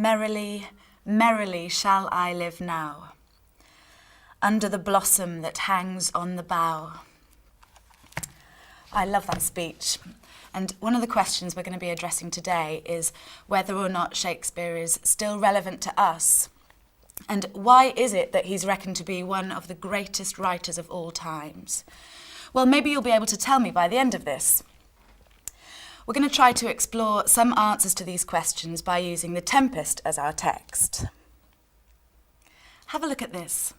merrily, merrily shall I live now, under the blossom that hangs on the bough. I love that speech. And one of the questions we're going to be addressing today is whether or not Shakespeare is still relevant to us. And why is it that he's reckoned to be one of the greatest writers of all times? Well, maybe you'll be able to tell me by the end of this. We're going to try to explore some answers to these questions by using the Tempest as our text. Have a look at this.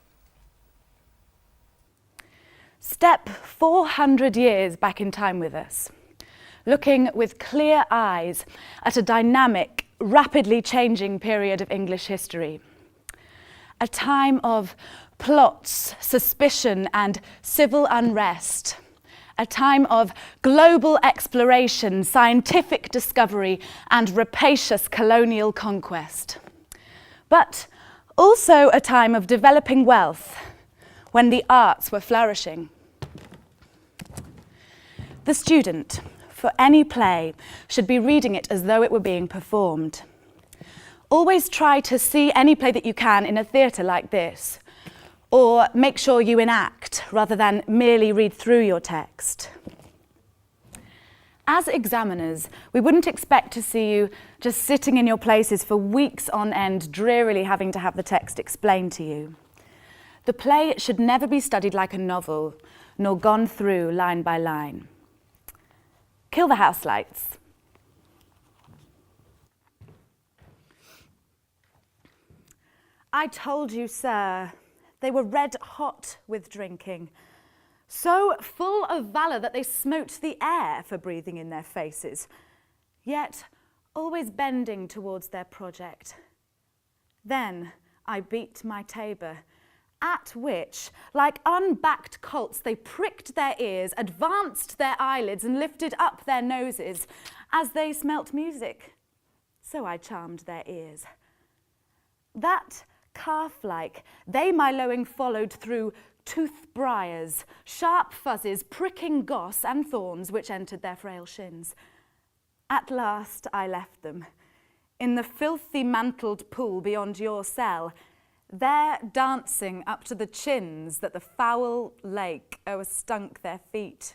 Step 400 years back in time with us, looking with clear eyes at a dynamic, rapidly changing period of English history. A time of plots, suspicion, and civil unrest. A time of global exploration, scientific discovery, and rapacious colonial conquest. But also a time of developing wealth, when the arts were flourishing. The student, for any play, should be reading it as though it were being performed. Always try to see any play that you can in a theatre like this, or make sure you enact rather than merely read through your text. As examiners, we wouldn't expect to see you just sitting in your places for weeks on end, drearily having to have the text explained to you. The play should never be studied like a novel, nor gone through line by line. Kill the house lights. I told you, sir, they were red hot with drinking, so full of valour that they smote the air for breathing in their faces, yet always bending towards their project. Then I beat my tabor, at which, like unbacked colts, they pricked their ears, advanced their eyelids, and lifted up their noses, as they smelt music. So I charmed their ears. That calf-like, they my lowing followed through tooth briars, sharp fuzzes, pricking goss and thorns which entered their frail shins. At last I left them, in the filthy mantled pool beyond your cell, there dancing up to the chins that the foul lake o'erstunk their feet.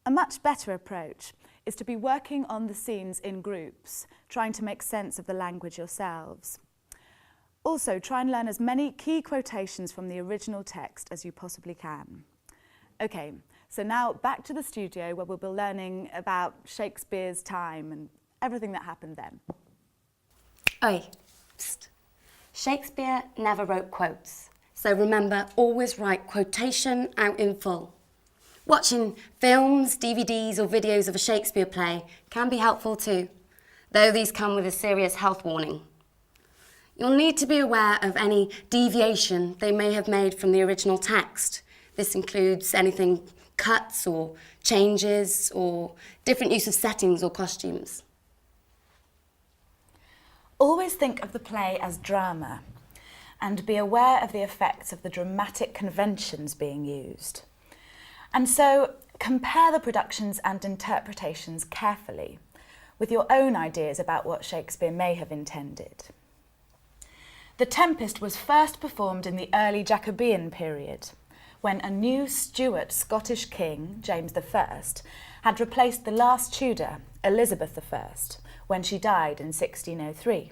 A much better approach is to be working on the scenes in groups, trying to make sense of the language yourselves. Also, try and learn as many key quotations from the original text as you possibly can. Okay, so now back to the studio where we'll be learning about Shakespeare's time and everything that happened then. Oi, psst. Shakespeare never wrote quotes, so remember, always write quotation out in full. Watching films, DVDs or videos of a Shakespeare play can be helpful too, though these come with a serious health warning. You'll need to be aware of any deviation they may have made from the original text. This includes anything cuts or changes or different use of settings or costumes. Always think of the play as drama and be aware of the effects of the dramatic conventions being used. And so compare the productions and interpretations carefully with your own ideas about what Shakespeare may have intended. The Tempest was first performed in the early Jacobean period, when a new Stuart Scottish king, James I, had replaced the last Tudor, Elizabeth I, when she died in 1603.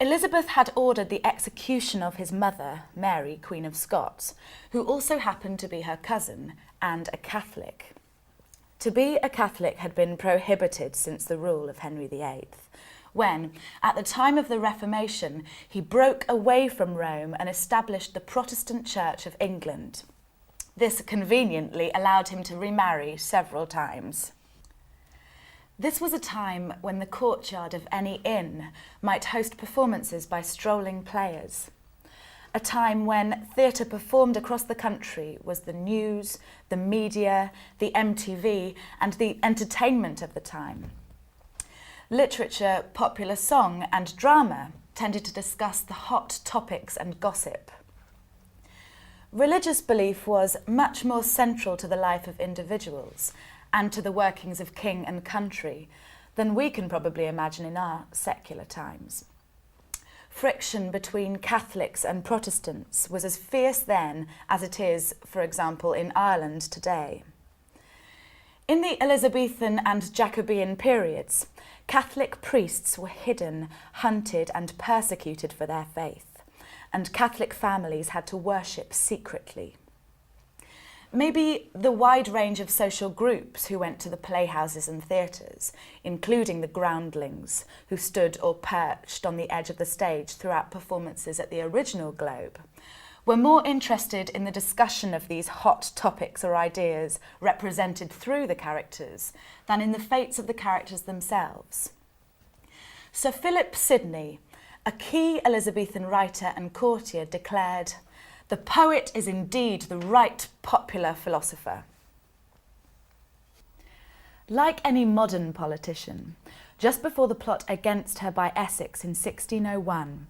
Elizabeth had ordered the execution of his mother, Mary, Queen of Scots, who also happened to be her cousin and a Catholic. To be a Catholic had been prohibited since the rule of Henry VIII, when, at the time of the Reformation, he broke away from Rome and established the Protestant Church of England. This conveniently allowed him to remarry several times. This was a time when the courtyard of any inn might host performances by strolling players. A time when theatre performed across the country was the news, the media, the MTV, and the entertainment of the time. Literature, popular song, and drama tended to discuss the hot topics and gossip. Religious belief was much more central to the life of individuals and to the workings of king and country than we can probably imagine in our secular times. Friction between Catholics and Protestants was as fierce then as it is, for example, in Ireland today. In the Elizabethan and Jacobean periods, Catholic priests were hidden, hunted and persecuted for their faith, and Catholic families had to worship secretly. Maybe the wide range of social groups who went to the playhouses and theatres, including the groundlings who stood or perched on the edge of the stage throughout performances at the original Globe, were more interested in the discussion of these hot topics or ideas represented through the characters than in the fates of the characters themselves. Sir Philip Sidney, a key Elizabethan writer and courtier, declared, "The poet is indeed the right popular philosopher." Like any modern politician, just before the plot against her by Essex in 1601,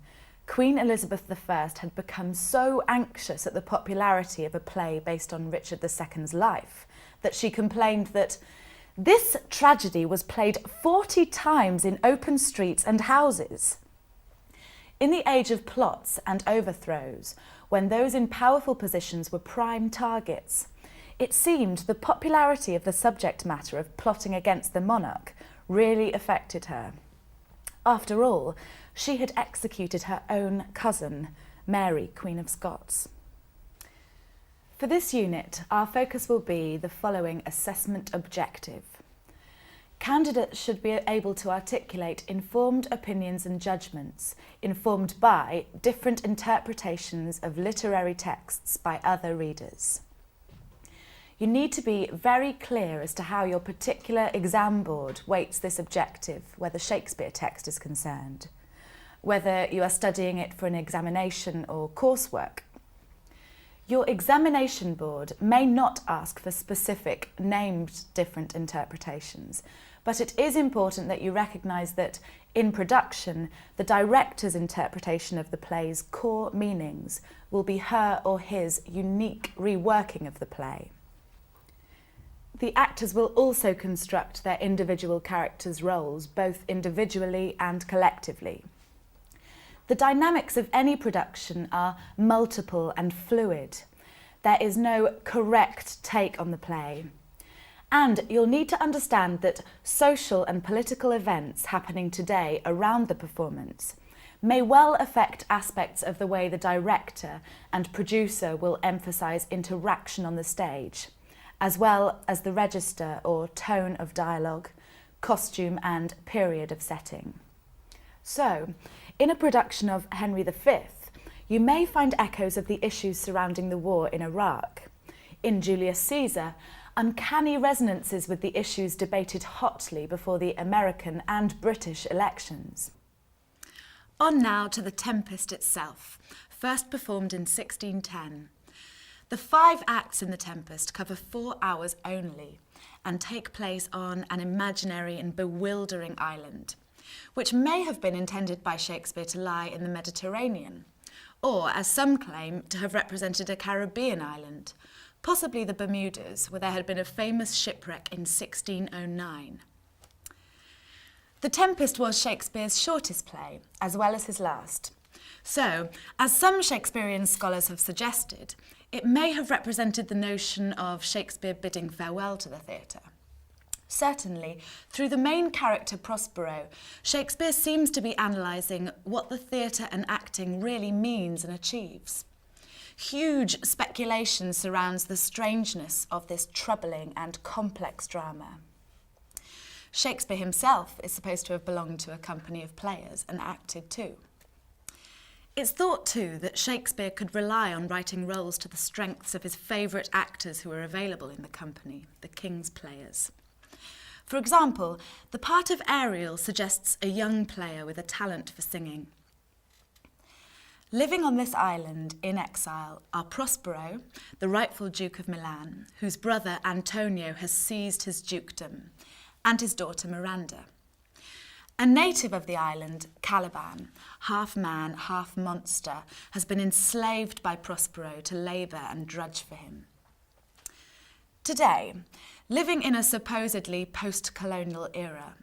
Queen Elizabeth I had become so anxious at the popularity of a play based on Richard II's life that she complained that this tragedy was played 40 times in open streets and houses. In the age of plots and overthrows, when those in powerful positions were prime targets, it seemed the popularity of the subject matter of plotting against the monarch really affected her. After all, she had executed her own cousin, Mary, Queen of Scots. For this unit, our focus will be the following assessment objective. Candidates should be able to articulate informed opinions and judgments informed by different interpretations of literary texts by other readers. You need to be very clear as to how your particular exam board weights this objective where the Shakespeare text is concerned, whether you are studying it for an examination or coursework. Your examination board may not ask for specific named different interpretations, but it is important that you recognise that in production, the director's interpretation of the play's core meanings will be her or his unique reworking of the play. The actors will also construct their individual characters' roles, both individually and collectively. The dynamics of any production are multiple and fluid. There is no correct take on the play. And you'll need to understand that social and political events happening today around the performance may well affect aspects of the way the director and producer will emphasise interaction on the stage, as well as the register or tone of dialogue, costume and period of setting. So, in a production of Henry V, you may find echoes of the issues surrounding the war in Iraq. In Julius Caesar, uncanny resonances with the issues debated hotly before the American and British elections. On now to the Tempest itself, first performed in 1610. The 5 acts in The Tempest cover 4 hours only and take place on an imaginary and bewildering island, which may have been intended by Shakespeare to lie in the Mediterranean, or, as some claim, to have represented a Caribbean island, possibly the Bermudas, where there had been a famous shipwreck in 1609. The Tempest was Shakespeare's shortest play, as well as his last. So, as some Shakespearean scholars have suggested, it may have represented the notion of Shakespeare bidding farewell to the theatre. Certainly, through the main character Prospero, Shakespeare seems to be analysing what the theatre and acting really means and achieves. Huge speculation surrounds the strangeness of this troubling and complex drama. Shakespeare himself is supposed to have belonged to a company of players and acted too. It's thought too that Shakespeare could rely on writing roles to the strengths of his favourite actors who were available in the company, the King's players. For example, the part of Ariel suggests a young player with a talent for singing. Living on this island in exile are Prospero, the rightful Duke of Milan, whose brother Antonio has seized his dukedom, and his daughter Miranda. A native of the island, Caliban, half man, half monster, has been enslaved by Prospero to labour and drudge for him. Today, Living in a supposedly post-colonial era,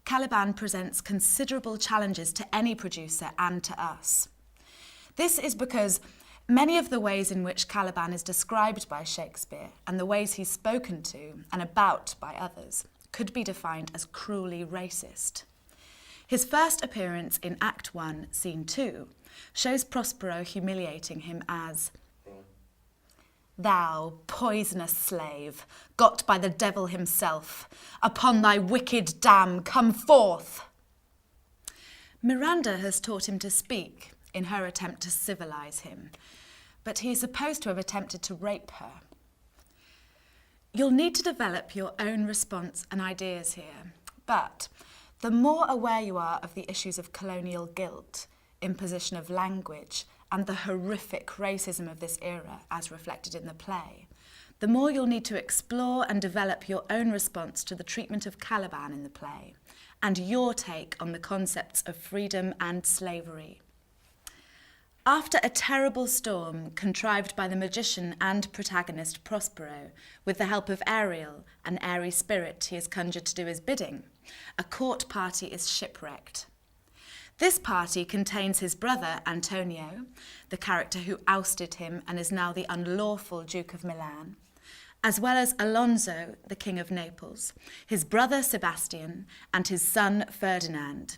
Caliban presents considerable challenges to any producer and to us. This is because many of the ways in which Caliban is described by Shakespeare and the ways he's spoken to and about by others could be defined as cruelly racist. His first appearance in Act 1, Scene 2, shows Prospero humiliating him as "Thou, poisonous slave, got by the devil himself, upon thy wicked dam come forth." Miranda has taught him to speak in her attempt to civilize him, but he is supposed to have attempted to rape her. You'll need to develop your own response and ideas here, but the more aware you are of the issues of colonial guilt, imposition of language, and the horrific racism of this era as reflected in the play, the more you'll need to explore and develop your own response to the treatment of Caliban in the play, and your take on the concepts of freedom and slavery. After a terrible storm contrived by the magician and protagonist Prospero, with the help of Ariel, an airy spirit he has conjured to do his bidding, a court party is shipwrecked. This party contains his brother Antonio, the character who ousted him and is now the unlawful Duke of Milan, as well as Alonso, the King of Naples, his brother Sebastian, and his son Ferdinand.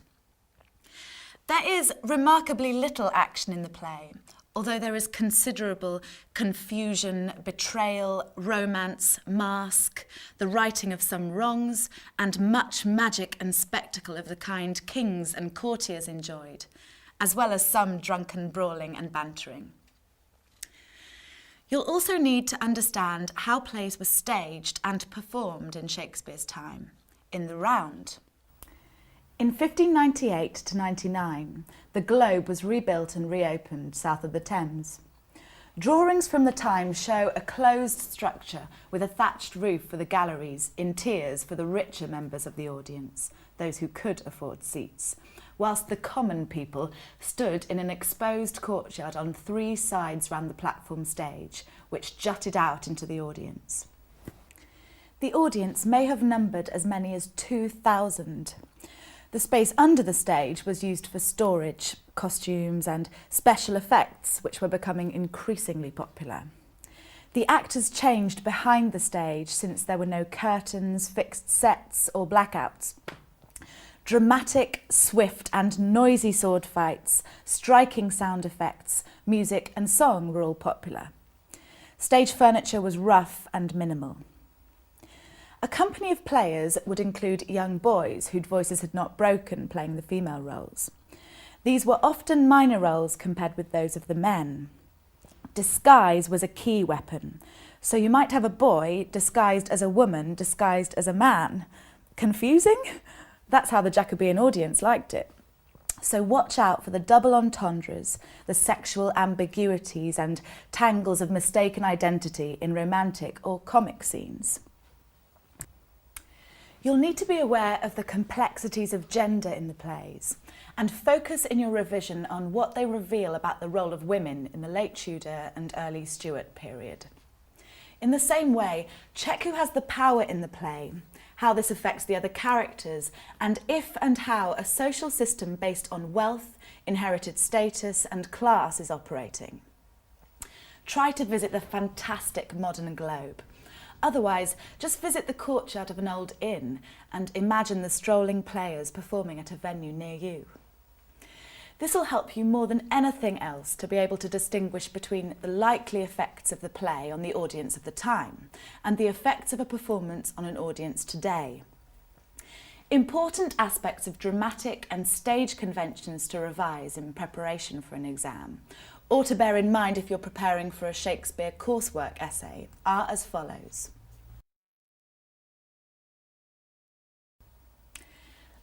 There is remarkably little action in the play, although there is considerable confusion, betrayal, romance, mask, the righting of some wrongs, and much magic and spectacle of the kind kings and courtiers enjoyed, as well as some drunken brawling and bantering. You'll also need to understand how plays were staged and performed in Shakespeare's time, in the round. In 1598 to 99, the Globe was rebuilt and reopened south of the Thames. Drawings from the time show a closed structure with a thatched roof for the galleries in tiers for the richer members of the audience, those who could afford seats, whilst the common people stood in an exposed courtyard on 3 sides round the platform stage, which jutted out into the audience. The audience may have numbered as many as 2,000. The space under the stage was used for storage, costumes and special effects, which were becoming increasingly popular. The actors changed behind the stage since there were no curtains, fixed sets or blackouts. Dramatic, swift and noisy sword fights, striking sound effects, music and song were all popular. Stage furniture was rough and minimal. A company of players would include young boys whose voices had not broken playing the female roles. These were often minor roles compared with those of the men. Disguise was a key weapon, so you might have a boy disguised as a woman, disguised as a man. Confusing? That's how the Jacobean audience liked it. So watch out for the double entendres, the sexual ambiguities and tangles of mistaken identity in romantic or comic scenes. You'll need to be aware of the complexities of gender in the plays and focus in your revision on what they reveal about the role of women in the late Tudor and early Stuart period. In the same way, check who has the power in the play, how this affects the other characters, and if and how a social system based on wealth, inherited status and class is operating. Try to visit the fantastic modern Globe. Otherwise, just visit the courtyard of an old inn and imagine the strolling players performing at a venue near you. This will help you more than anything else to be able to distinguish between the likely effects of the play on the audience of the time and the effects of a performance on an audience today. Important aspects of dramatic and stage conventions to revise in preparation for an exam, or to bear in mind if you're preparing for a Shakespeare coursework essay, are as follows.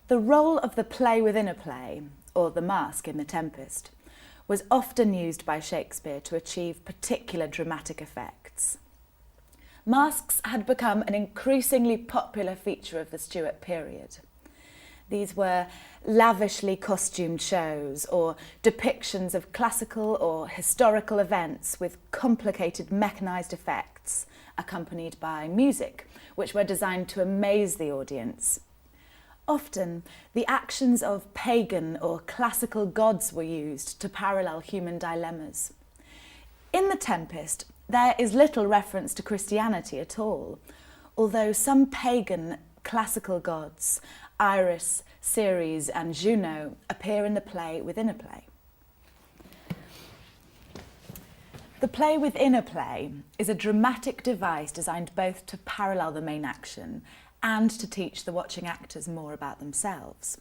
The role of the play within a play, or the mask in the Tempest, was often used by Shakespeare to achieve particular dramatic effects. Masks had become an increasingly popular feature of the Stuart period. These were lavishly costumed shows or depictions of classical or historical events with complicated mechanised effects acts, accompanied by music, which were designed to amaze the audience. Often, the actions of pagan or classical gods were used to parallel human dilemmas. In The Tempest, there is little reference to Christianity at all, although some pagan classical gods, Iris, Ceres and Juno, appear in the play within a play. The play within a play is a dramatic device designed both to parallel the main action and to teach the watching actors more about themselves.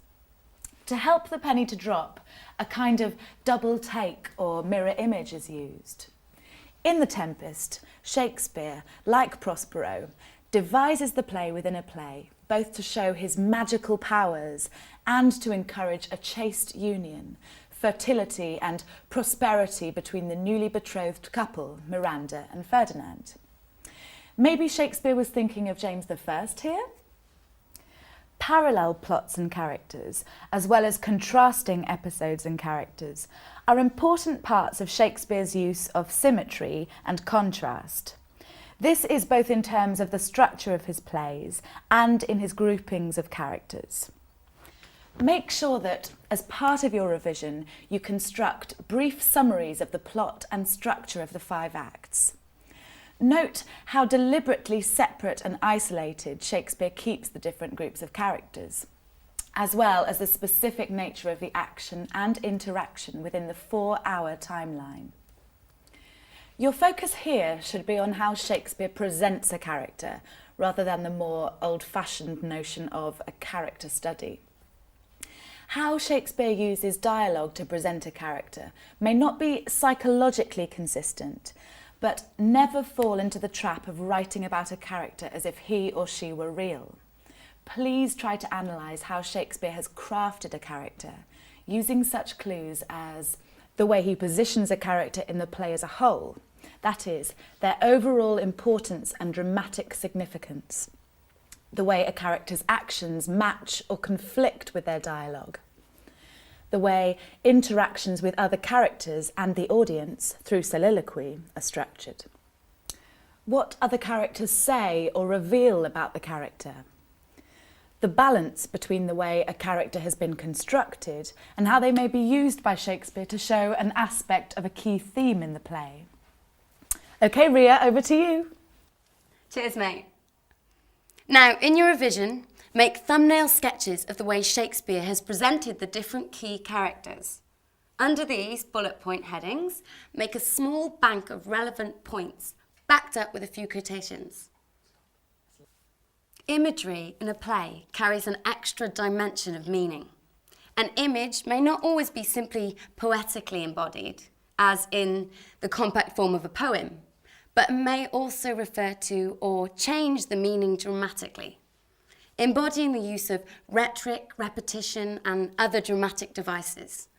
To help the penny to drop, a kind of double take or mirror image is used. In The Tempest, Shakespeare, like Prospero, devises the play within a play, both to show his magical powers and to encourage a chaste union, fertility and prosperity between the newly betrothed couple, Miranda and Ferdinand. Maybe Shakespeare was thinking of James I here? Parallel plots and characters, as well as contrasting episodes and characters, are important parts of Shakespeare's use of symmetry and contrast. This is both in terms of the structure of his plays and in his groupings of characters. Make sure that, as part of your revision, you construct brief summaries of the plot and structure of the 5 acts. Note how deliberately separate and isolated Shakespeare keeps the different groups of characters, as well as the specific nature of the action and interaction within the 4-hour timeline. Your focus here should be on how Shakespeare presents a character, rather than the more old-fashioned notion of a character study. How Shakespeare uses dialogue to present a character may not be psychologically consistent, but never fall into the trap of writing about a character as if he or she were real. Please try to analyse how Shakespeare has crafted a character, using such clues as the way he positions a character in the play as a whole, that is, their overall importance and dramatic significance, the way a character's actions match or conflict with their dialogue, the way interactions with other characters and the audience through soliloquy are structured, what other characters say or reveal about the character, the balance between the way a character has been constructed and how they may be used by Shakespeare to show an aspect of a key theme in the play. Okay, Ria, over to you. Cheers, mate. Now, in your revision, make thumbnail sketches of the way Shakespeare has presented the different key characters. Under these bullet point headings, make a small bank of relevant points, backed up with a few quotations. Imagery in a play carries an extra dimension of meaning. An image may not always be simply poetically embodied, as in the compact form of a poem, but may also refer to or change the meaning dramatically, embodying the use of rhetoric, repetition, and other dramatic devices.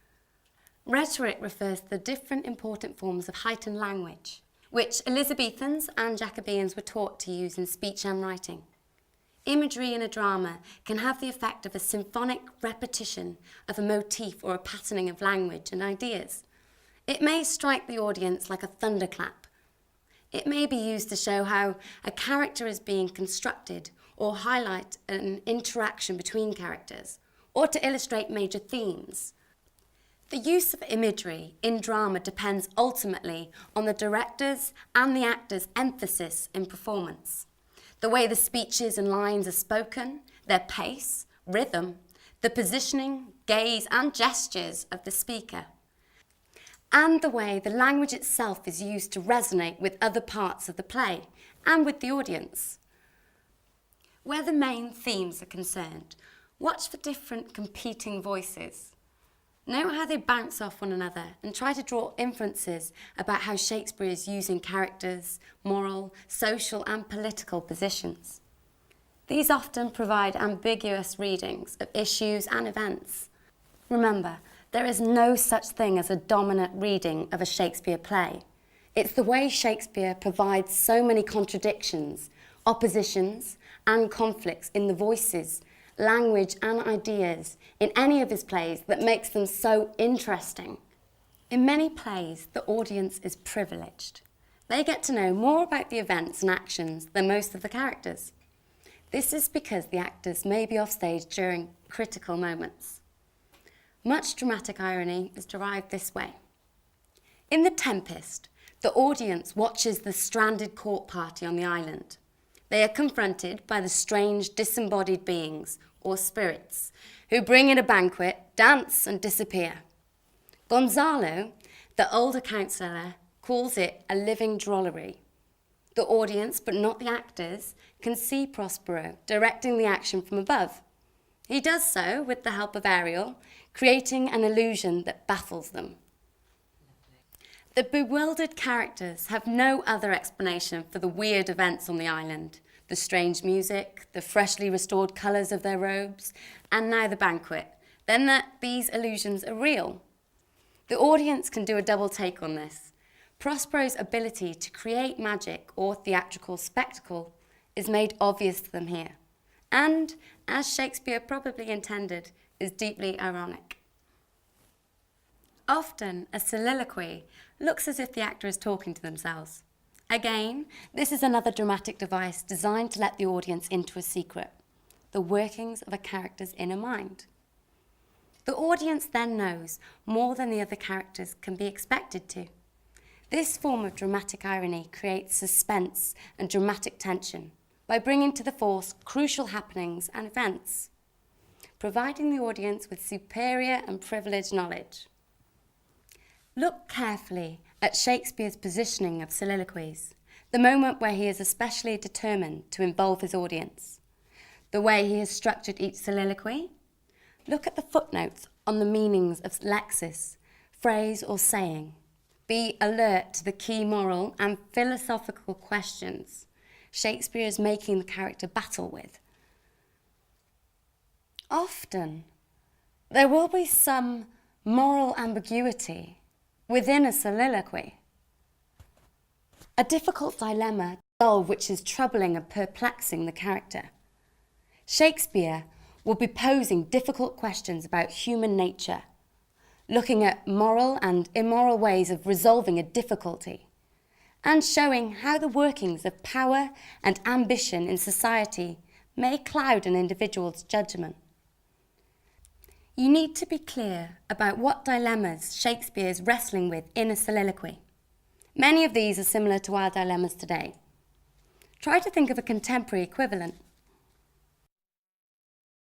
Rhetoric refers to the different important forms of heightened language, which Elizabethans and Jacobeans were taught to use in speech and writing. Imagery in a drama can have the effect of a symphonic repetition of a motif or a patterning of language and ideas. It may strike the audience like a thunderclap. It may be used to show how a character is being constructed or highlight an interaction between characters, or to illustrate major themes. The use of imagery in drama depends ultimately on the director's and the actor's emphasis in performance. The way the speeches and lines are spoken, their pace, rhythm, the positioning, gaze and gestures of the speaker, and the way the language itself is used to resonate with other parts of the play and with the audience. Where the main themes are concerned, watch for different competing voices. Note how they bounce off one another and try to draw inferences about how Shakespeare is using characters, moral, social and political positions. These often provide ambiguous readings of issues and events. Remember, there is no such thing as a dominant reading of a Shakespeare play. It's the way Shakespeare provides so many contradictions, oppositions and conflicts in the voices, language and ideas in any of his plays that makes them so interesting. In many plays, the audience is privileged. They get to know more about the events and actions than most of the characters. This is because the actors may be off stage during critical moments. Much dramatic irony is derived this way. In The Tempest, the audience watches the stranded court party on the island. They are confronted by the strange disembodied beings, or spirits, who bring in a banquet, dance and disappear. Gonzalo, the older counsellor, calls it a living drollery. The audience, but not the actors, can see Prospero directing the action from above. He does so with the help of Ariel, creating an illusion that baffles them. The bewildered characters have no other explanation for the weird events on the island, the strange music, the freshly restored colours of their robes, and now the banquet, than that these illusions are real. The audience can do a double take on this. Prospero's ability to create magic or theatrical spectacle is made obvious to them here, and, as Shakespeare probably intended, is deeply ironic. Often, a soliloquy looks as if the actor is talking to themselves. Again, this is another dramatic device designed to let the audience into a secret, the workings of a character's inner mind. The audience then knows more than the other characters can be expected to. This form of dramatic irony creates suspense and dramatic tension by bringing to the force crucial happenings and events, providing the audience with superior and privileged knowledge. Look carefully at Shakespeare's positioning of soliloquies, the moment where he is especially determined to involve his audience, the way he has structured each soliloquy. Look at the footnotes on the meanings of lexis, phrase or saying. Be alert to the key moral and philosophical questions Shakespeare is making the character battle with. Often, there will be some moral ambiguity within a soliloquy. A difficult dilemma which is troubling and perplexing the character. Shakespeare will be posing difficult questions about human nature, looking at moral and immoral ways of resolving a difficulty, and showing how the workings of power and ambition in society may cloud an individual's judgment. You need to be clear about what dilemmas Shakespeare is wrestling with in a soliloquy. Many of these are similar to our dilemmas today. Try to think of a contemporary equivalent.